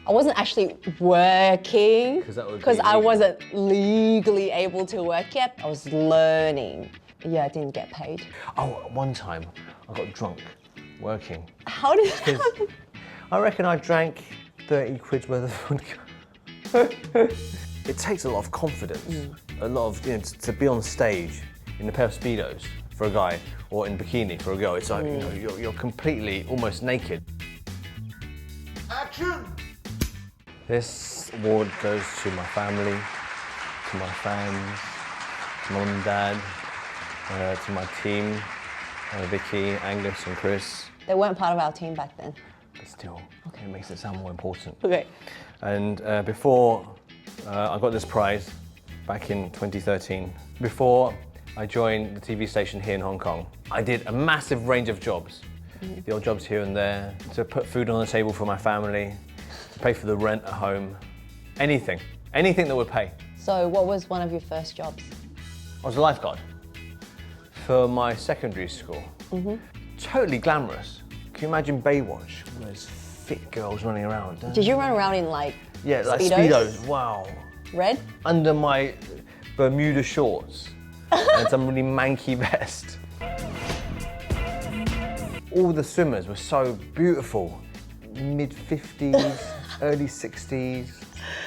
I wasn't actually working because I wasn't legally able to work yet. I was learning. Yeah, I didn't get paid. Oh, one time I got drunk working. How did that happen? I reckon I drank 30 quid's worth of vodka. It takes a lot of confidence, a lot of, to be on stage in a pair of Speedos for a guy or in bikini for a girl. It's like, you're completely almost naked. Action! This award goes to my family, to my fans, to mum and dad, to my team, Vicky, Angus and Chris. They weren't part of our team back then. But still, it makes it sound more important. Okay. And before I got this prize back in 2013, before I joined the TV station here in Hong Kong, I did a massive range of jobs. The odd jobs here and there, to put food on the table for my family, to pay for the rent at home, anything that would pay. So what was one of your first jobs? I was a lifeguard for my secondary school. Totally glamorous. Can you imagine Baywatch? All those fit girls running around. Did you run around in like Speedos? Like Speedos, wow. Red? Under my Bermuda shorts and some really manky vest. All the swimmers were so beautiful. Mid-50s, early 60s.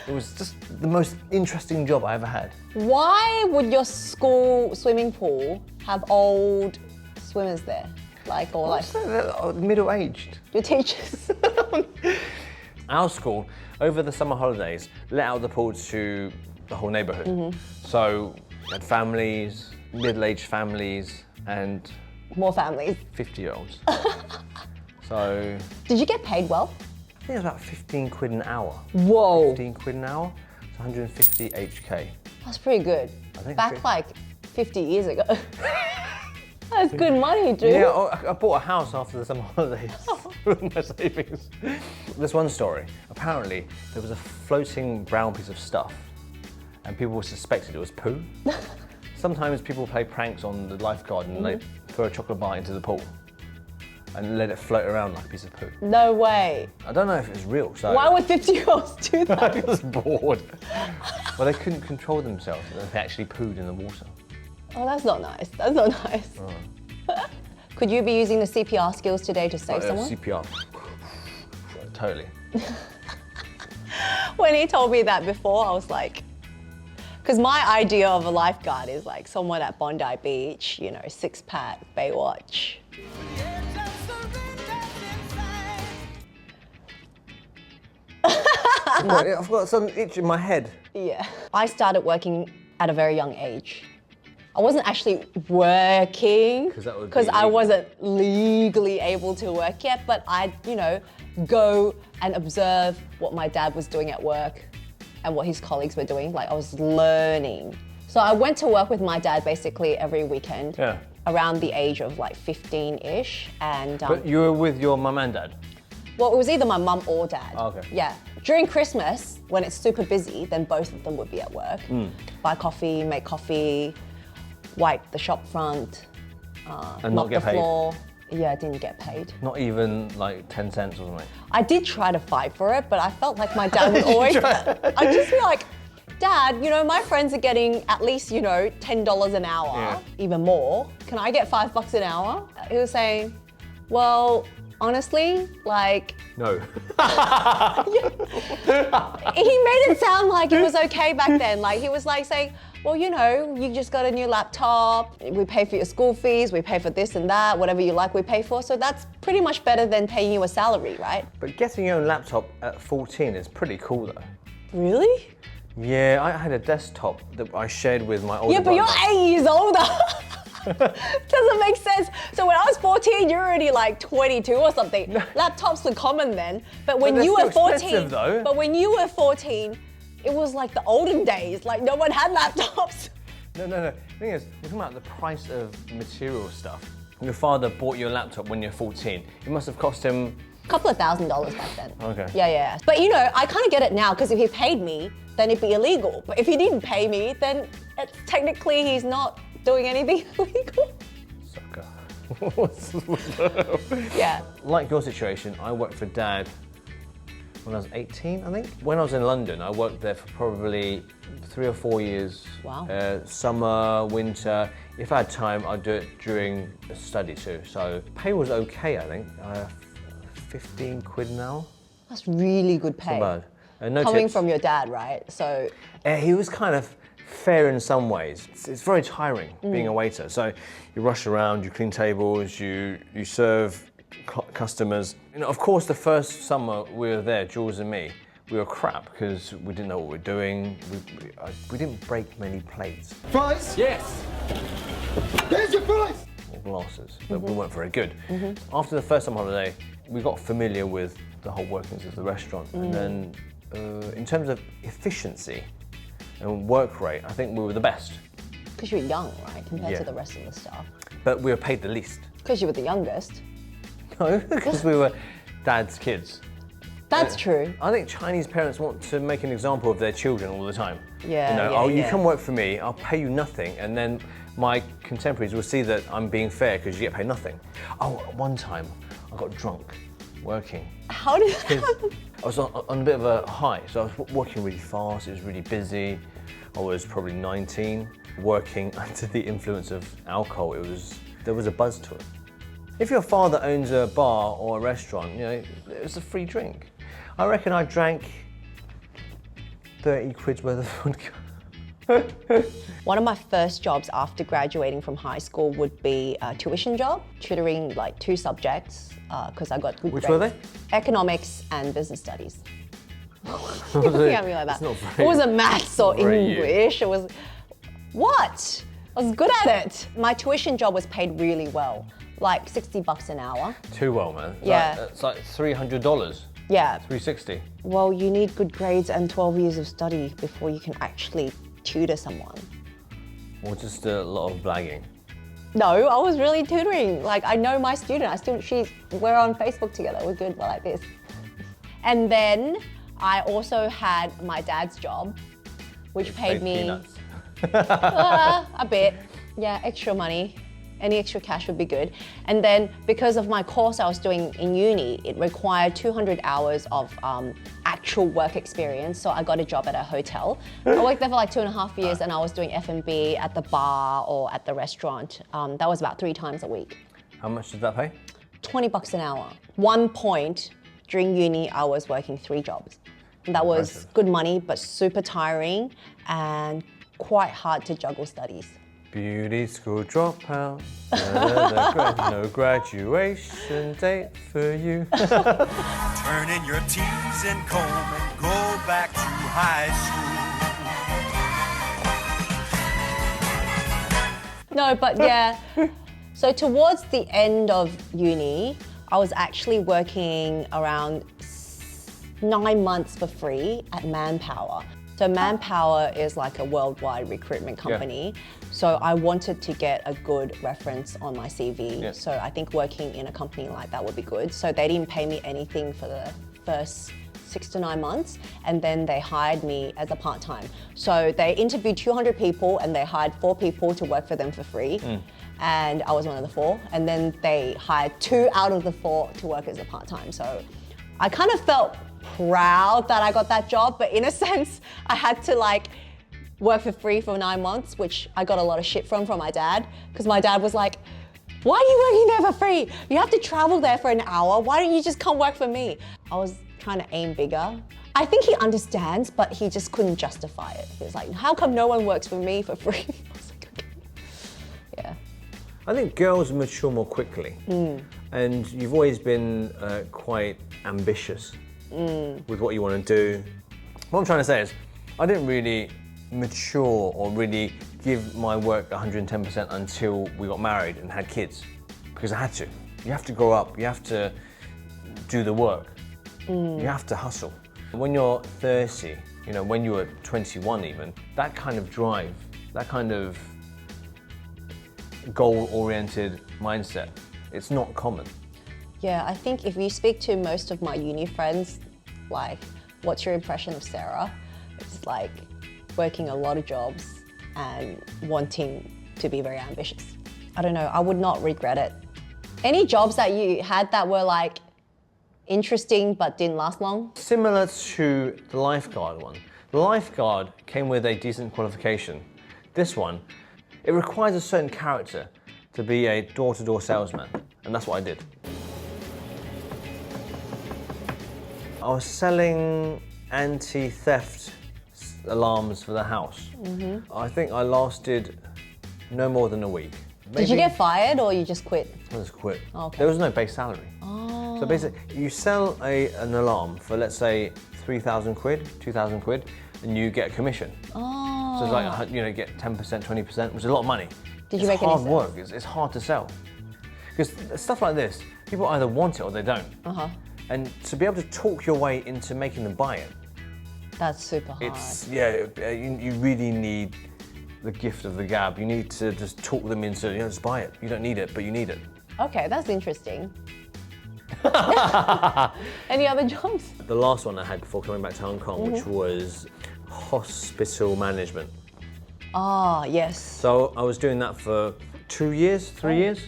It was just the most interesting job I ever had. Why would your school swimming pool have old swimmers there? They're middle-aged. Your teachers? Our school, over the summer holidays, let out the pool to the whole neighbourhood. So we had families, middle-aged families, and More families. 50-year-olds. So Did you get paid well? I think it was about 15 quid an hour. Whoa. 15 quid an hour, it's 150 HK. That's pretty good. I think Back like 50 years ago. That's good money, dude. Yeah, I bought a house after the summer holidays with my savings. There's one story. Apparently, there was a floating brown piece of stuff and people suspected it was poo. Sometimes people play pranks on the lifeguard and they throw a chocolate bar into the pool and let it float around like a piece of poo. No way. I don't know if it was real, so... Why would 50-year-olds do that? I was bored. Well, they couldn't control themselves and they actually pooed in the water. Oh, that's not nice. That's not nice. Could you be using the CPR skills today to save someone? CPR. Totally. When he told me that before, I was like, because my idea of a lifeguard is like someone at Bondi Beach, six-pack, Baywatch. I've got some itch in my head. Yeah. I started working at a very young age. I wasn't actually working because I wasn't legally able to work yet, but I'd, go and observe what my dad was doing at work and what his colleagues were doing. Like I was learning. So I went to work with my dad basically every weekend around the age of like 15-ish. And but you were with your mum and dad? Well, it was either my mum or dad. Oh, okay. Yeah. During Christmas, when it's super busy, then both of them would be at work. Buy coffee, make coffee, wipe the shop front, and mop not get the paid. floor. Yeah, I didn't get paid. Not even like 10 cents or something? I did try to fight for it, but I felt like my dad was always... I'd just be like, Dad, my friends are getting at least, $10 an hour, even more. Can I get $5 an hour? He was saying, well, honestly, like... No. He made it sound like it was okay back then. Like he was like saying, well, you just got a new laptop, we pay for your school fees, we pay for this and that, whatever you like we pay for. So that's pretty much better than paying you a salary, right? But getting your own laptop at 14 is pretty cool though. Really? Yeah, I had a desktop that I shared with my older brother. Yeah, but you're 8 years older. Doesn't make sense. So when I was 14, you're already like 22 or something. Laptops were common then, but when you were 14, though. It was like the olden days. Like no one had laptops. No. The thing is, we're talking about the price of material stuff. Your father bought you a laptop when you're 14. It must have cost him a couple of $1,000s back then. Okay. Yeah. But I kind of get it now because if he paid me, then it'd be illegal. But if he didn't pay me, then technically he's not doing anything illegal. Sucker. Yeah. Like your situation, I worked for Dad when I was 18, I think. When I was in London, I worked there for probably 3 or 4 years. Wow. Summer, winter. If I had time, I'd do it during study too. So pay was okay, I think. 15 quid an hour. That's really good pay. Not bad. No Coming tips. from your dad, right? So He was kind of fair in some ways. It's very tiring being a waiter. So you rush around, you clean tables, you serve customers. You know, of course, the first summer we were there, Jules and me, we were crap because we didn't know what we were doing. We didn't break many plates. Fries? Yes. There's your fries! Or glasses, but we weren't very good. After the first summer holiday, we got familiar with the whole workings of the restaurant. And then in terms of efficiency and work rate, I think we were the best. because you were young, right, compared to the rest of the staff. But we were paid the least. Because you were the youngest. No, because we were dad's kids. That's true. I think Chinese parents want to make an example of their children all the time. Yeah, You know, yeah, oh, you yeah. come work for me, I'll pay you nothing, and then my contemporaries will see that I'm being fair because you get paid nothing. Oh, one time I got drunk working. How did that happen? I was on a bit of a high, so I was working really fast, it was really busy. I was probably 19, working under the influence of alcohol. There was a buzz to it. If your father owns a bar or a restaurant, you know, it's a free drink. I reckon I drank 30 quid's worth of vodka. One of my first jobs after graduating from high school would be a tuition job, tutoring like 2 subjects, because I got good grades. Which were they? Economics and business studies. You're looking at me like that. It wasn't maths or English, it was, what? I was good at it. My tuition job was paid really well, like $60 an hour. Too well, man. Yeah. It's like $300. Yeah. $360. Well, you need good grades and 12 years of study before you can actually tutor someone. Or just a lot of blagging. No, I was really tutoring. Like, I know my student. We're on Facebook together. We're good. We're like this. And then I also had my dad's job, which paid me peanuts. a bit. Yeah, extra money. Any extra cash would be good. And then because of my course I was doing in uni, it required 200 hours of actual work experience. So I got a job at a hotel. I worked there for like 2.5 years and I was doing F&B at the bar or at the restaurant. That was about 3 times a week. How much did that pay? $20 an hour. One point during uni, I was working 3 jobs. And that was good money, but super tiring and quite hard to juggle studies. Beauty school dropout, no graduation date for you. Turn in your T's and comb and go back to high school. No, but yeah. So towards the end of uni, I was actually working around 9 months for free at Manpower. So Manpower is like a worldwide recruitment company. Yeah. So I wanted to get a good reference on my CV. Yeah. So I think working in a company like that would be good. So they didn't pay me anything for the first 6 to 9 months, and then they hired me as a part-time. So they interviewed 200 people and they hired 4 people to work for them for free. And I was one of the 4. And then they hired 2 out of the 4 to work as a part-time. So I kind of felt proud that I got that job, but in a sense, I had to like work for free for 9 months, which I got a lot of shit from my dad, because my dad was like, why are you working there for free? You have to travel there for an hour. Why don't you just come work for me? I was trying to aim bigger. I think he understands, but he just couldn't justify it. He was like, how come no one works for me for free? I was like, okay. Yeah. I think girls mature more quickly. And you've always been quite ambitious with what you want to do. What I'm trying to say is, I didn't really mature or really give my work 110% until we got married and had kids, because I had to. You have to grow up, you have to do the work, you have to hustle. When you're 30, you know, when you were 21 even, that kind of drive, that kind of goal-oriented mindset, it's not common. Yeah, I think if you speak to most of my uni friends, like, what's your impression of Sarah? It's like working a lot of jobs and wanting to be very ambitious. I don't know, I would not regret it. Any jobs that you had that were like interesting but didn't last long? Similar to the LifeGuard one. The LifeGuard came with a decent qualification. This one, it requires a certain character to be a door-to-door salesman, and that's what I did. I was selling anti-theft alarms for the house. I think I lasted no more than a week. Maybe. Did you get fired or you just quit? I just quit. Oh, okay. There was no base salary. So basically, you sell an alarm for, let's say, 3,000 quid, 2,000 quid, and you get a commission. So it's like, you know, get 10%, 20%, which is a lot of money. Did you make any sales? sales? It's hard work. It's hard to sell. Because stuff like this, people either want it or they don't. And to be able to talk your way into making them buy it, that's super hard. You really need the gift of the gab. You need to just talk them into, you know, just buy it. You don't need it, but you need it. Okay, that's interesting. Any other jobs? The last one I had before coming back to Hong Kong, which was hospital management. Ah, yes. So I was doing that for 2 years, 3 years.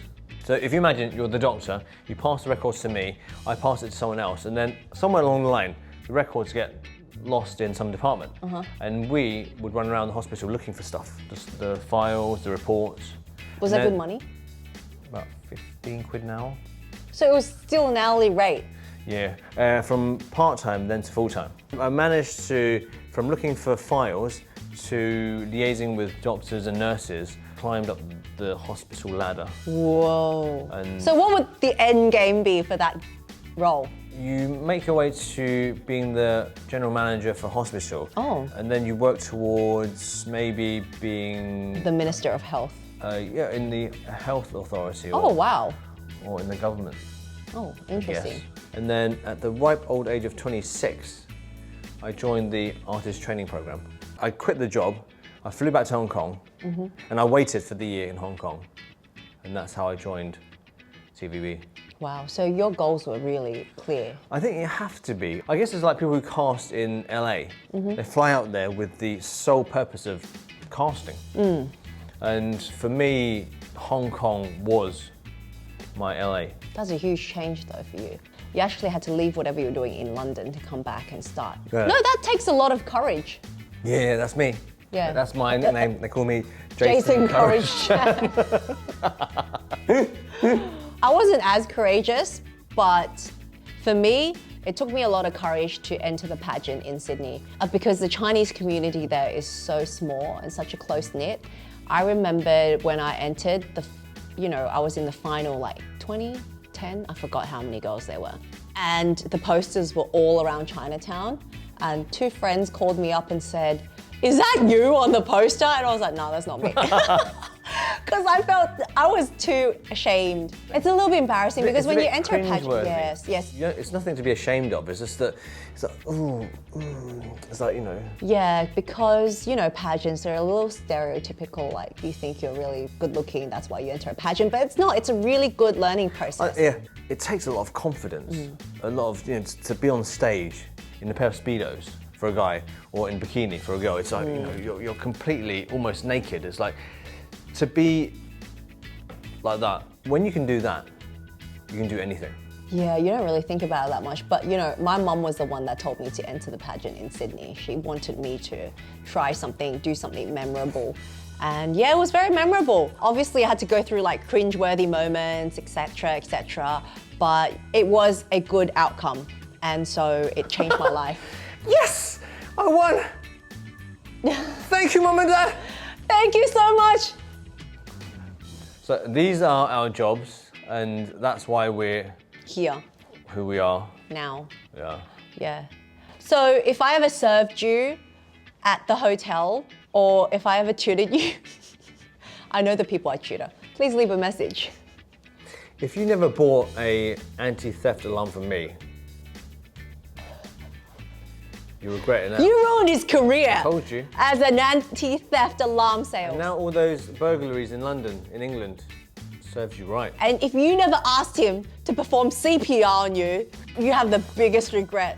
So if you imagine you're the doctor, you pass the records to me, I pass it to someone else, and then somewhere along the line, the records get lost in some department. And we would run around the hospital looking for stuff, the files, the reports. Was that good money? About 15 quid an hour. So it was still an hourly rate? Yeah, from part-time then to full-time. I managed to, from looking for files to liaising with doctors and nurses, climbed up the hospital ladder. Whoa. And so what would the end game be for that role? you make your way to being the general manager for a hospital. And then you work towards maybe being... The Minister of Health. Yeah, in the health authority. Oh, wow. Or in the government. Oh, interesting. Yes. And then at the ripe old age of 26, I joined the artist training program. I quit the job, I flew back to Hong Kong, and I waited for the year in Hong Kong. And that's how I joined TVB. Wow, so your goals were really clear. I think you have to be. I guess it's like people who cast in LA. They fly out there with the sole purpose of casting. And for me, Hong Kong was my LA. That's a huge change though for you. You actually had to leave whatever you were doing in London to come back and start. Yeah. No, that takes a lot of courage. Yeah, that's me. Yeah. That's my nickname. They call me Jason Courage Chan. I wasn't as courageous, but for me, it took me a lot of courage to enter the pageant in Sydney because the Chinese community there is so small and such a close-knit. I remember when I entered, I was in the final like 20, 10, I forgot how many girls there were. And the posters were all around Chinatown. And two friends called me up and said, "Is that you on the poster?" And I was like, "No, that's not me." Because I felt I was too ashamed. It's a little bit embarrassing because when you enter a pageant, yes. You know, it's nothing to be ashamed of. It's just that it's like, it's like, you know. Yeah, because pageants are a little stereotypical. Like you think you're really good looking, that's why you enter a pageant, but it's not. It's a really good learning process. Yeah, it takes a lot of confidence, a lot of to be on stage in a pair of Speedos for a guy or in bikini for a girl. It's like you're completely almost naked. It's like. To be like that, when you can do that, you can do anything. Yeah, you don't really think about it that much, but my mum was the one that told me to enter the pageant in Sydney. She wanted me to try something, do something memorable. And yeah, it was very memorable. Obviously, I had to go through like cringe-worthy moments, etc., but it was a good outcome. And so it changed my life. Yes, I won. Thank you, Mum and Dad. Thank you so much. So these are our jobs, and that's why we're here. Who we are. Now. Yeah. Yeah. So if I ever served you at the hotel, or if I ever tutored you, I know the people I tutor. Please leave a message. If you never bought an anti-theft alarm from me, you regret it now. You ruined his career. I told you. As an anti-theft alarm sales. And now all those burglaries in London, in England, serves you right. And if you never asked him to perform CPR on you, you have the biggest regret.